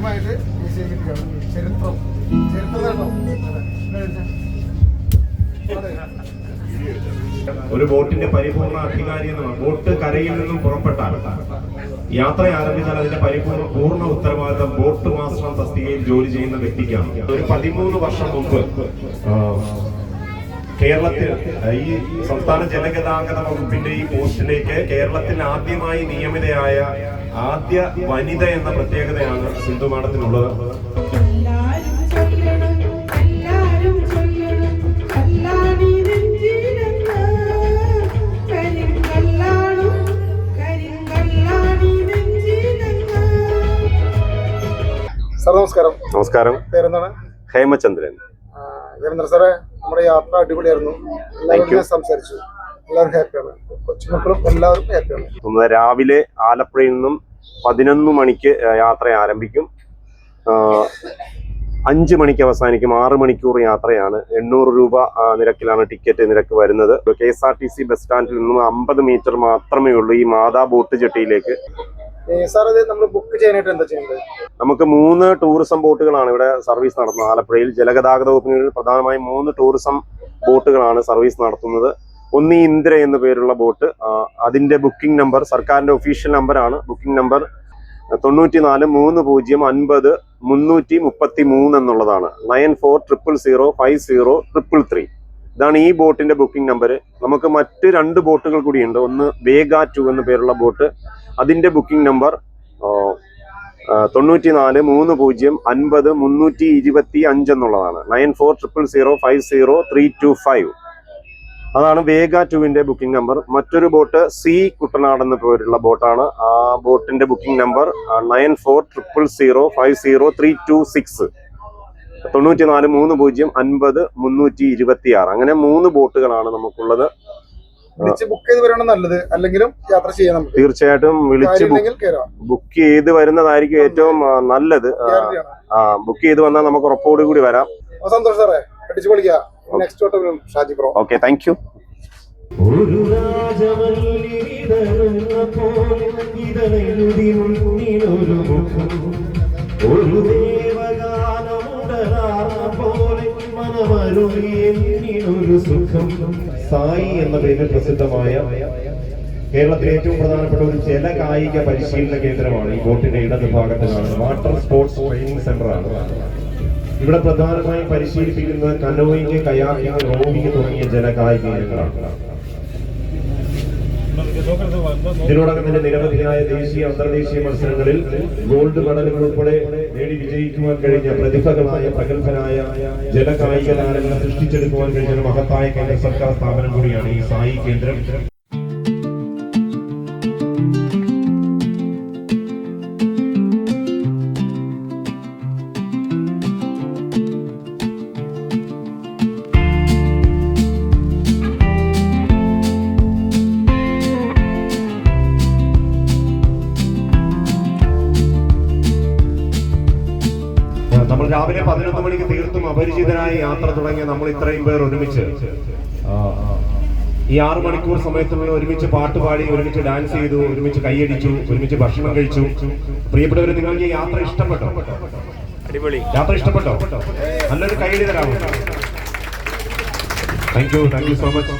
ആദ്യമായിട്ട് ചരിത്രം ഒരു ബോട്ടിന്റെ പരിപൂർണ അധികാരി എന്നാണ്. ബോട്ട് കരയിൽ നിന്നും പുറപ്പെട്ടാൽ യാത്ര ആരംഭിച്ചാൽ അതിന്റെ പൂർണ്ണ ഉത്തരവാദിത്തം ബോട്ട് മാസ്റ്റർ തസ്തികയിൽ ജോലി ചെയ്യുന്ന വ്യക്തിക്കാണ്. ഒരു 13 വർഷം മുമ്പ് കേരളത്തിൽ ഈ സംസ്ഥാന ജലഗതാഗത വകുപ്പിന്റെ ഈ പോസ്റ്റിലേക്ക് കേരളത്തിൽ ആദ്യമായി നിയമിതയായ ആദ്യ വനിത എന്ന പ്രത്യേകതയാണ് സിന്ധു മാഡത്തിനുള്ളത്. സാർ നമസ്കാരം. നമസ്കാരം. പേരെന്താണ്? ഹേമചന്ദ്രൻ. വീരേന്ദ്ര സാറേ, നമ്മുടെ യാത്ര അടിപൊളിയായിരുന്നു. എല്ലാവരും സംസാരിച്ചു, എല്ലാവരും ഹാപ്പിയാണ്, കൊച്ചുമക്കളും എല്ലാവർക്കും ഹാപ്പിയാണ്. രാവിലെ ആലപ്പുഴയിൽ നിന്നും 11 മണിക്ക് യാത്ര ആരംഭിക്കും. 5 മണിക്ക് അവസാനിക്കും. 6 മണിക്കൂർ യാത്രയാണ്. 800 രൂപ നിരക്കിലാണ് ടിക്കറ്റ് നിരക്ക് വരുന്നത്. KSRTC ബസ് സ്റ്റാൻഡിൽ നിന്നും 50 മീറ്റർ മാത്രമേ ഉള്ളൂ ഈ മാതാ ബോട്ട് ജെട്ടിയിലേക്ക്. സാർ, ഇത് നമ്മൾ ബുക്ക് ചെയ്യാനായിട്ട് എന്താ ചെയ്യേണ്ടത്? നമുക്ക് 3 ടൂറിസം ബോട്ടുകളാണ് ഇവിടെ സർവീസ് നടത്തുന്നത്. ആലപ്പുഴയിൽ ജലഗതാഗത വകുപ്പിന് പ്രധാനമായും 3 ടൂറിസം ബോട്ടുകളാണ് സർവീസ് നടത്തുന്നത്. ഒന്ന് ഈ ഇന്ദ്ര എന്ന പേരുള്ള ബോട്ട്, അതിന്റെ ബുക്കിംഗ് നമ്പർ സർക്കാരിന്റെ ഒഫീഷ്യൽ നമ്പറാണ്. ബുക്കിംഗ് നമ്പർ 943050 എന്നുള്ളതാണ്. 9400050333. ഇതാണ് ഈ ബോട്ടിന്റെ ബുക്കിംഗ് നമ്പർ. നമുക്ക് മറ്റ് 2 ബോട്ടുകൾ കൂടിയുണ്ട്. ഒന്ന് വേഗ 2 എന്ന പേരുള്ള ബോട്ട്, അതിന്റെ ബുക്കിംഗ് നമ്പർ 943050 എന്നുള്ളതാണ്. 9400050325. അതാണ് വേഗ 2വിന്റെ ബുക്കിംഗ് നമ്പർ. മറ്റൊരു ബോട്ട് സി കുട്ടനാട് എന്ന പേരുള്ള ബോട്ടാണ്. ആ ബോട്ടിന്റെ ബുക്കിംഗ് നമ്പർ 9400050326. 943050 അങ്ങനെ 3 ബോട്ടുകളാണ് നമുക്കുള്ളത്. ബുക്ക് ചെയ്ത് വരണം നല്ലത്, അല്ലെങ്കിലും യാത്ര ചെയ്യാം. തീർച്ചയായിട്ടും വിളിച്ച് ബുക്ക് ചെയ്ത് വരുന്നതായിരിക്കും ഏറ്റവും നല്ലത്. ബുക്ക് ചെയ്ത് വന്നാൽ നമുക്ക് ഉറപ്പോട് കൂടി വരാം. സന്തോഷം സാറേ, അടിച്ചു പൊളിക്കാം. Okay, thank you. സായി എന്ന പേരിൽ പ്രസിദ്ധമായ കേരളത്തിലെ ഏറ്റവും പ്രധാനപ്പെട്ട ഒരു ജല കായിക പരിശീലന കേന്ദ്രമാണ് ഈ ബോട്ടിന്റെ ഇടത് ഭാഗത്ത് കാണുന്നത്. വാട്ടർ സ്പോർട്സ് ട്രെയിനിങ് സെന്റർ ആണ്. ഇവിടെ പ്രധാനമായും പരിശീലിപ്പിക്കുന്നത് കനോയിങ്, കയാക്കിങ്, റോവിങ് തുടങ്ങിയ ജലകായിക ഇനങ്ങളാണ്. ഇതിനോടകം തന്നെ നിരവധിയായ ദേശീയ അന്തർദേശീയ മത്സരങ്ങളിൽ ഗോൾഡ് മെഡലുകൾ ഉൾപ്പെടെ നേടി വിജയിക്കുവാൻ കഴിഞ്ഞ പ്രതിഭകളായ പ്രഗത്ഭരായ ജലകായിക താരങ്ങളെ സൃഷ്ടിച്ചെടുക്കുവാൻ കഴിഞ്ഞ മഹത്തായ കേന്ദ്ര സർക്കാർ സ്ഥാപനം കൂടിയാണ് ഈ സായി കേന്ദ്രം. നമ്മൾ രാവിലെ 11 മണിക്ക് തീർത്തും അപരിചിതരായ യാത്ര തുടങ്ങിയ നമ്മൾ ഇത്രയും പേർ ഒരുമിച്ച് ഈ 6 മണിക്കൂർ സമയത്തുള്ള ഒരുമിച്ച് പാട്ടുപാടി, ഒരുമിച്ച് ഡാൻസ് ചെയ്തു, ഒരുമിച്ച് കൈയടിച്ചു, ഒരുമിച്ച് ഭക്ഷണം കഴിച്ചു. പ്രിയപ്പെട്ടവരെ, നിങ്ങൾക്ക് ഈ യാത്ര ഇഷ്ടപ്പെട്ടോ? അടിപൊളി യാത്ര ഇഷ്ടപ്പെട്ടോ? നല്ലൊരു കൈയടി തരാമോ? Thank you so much.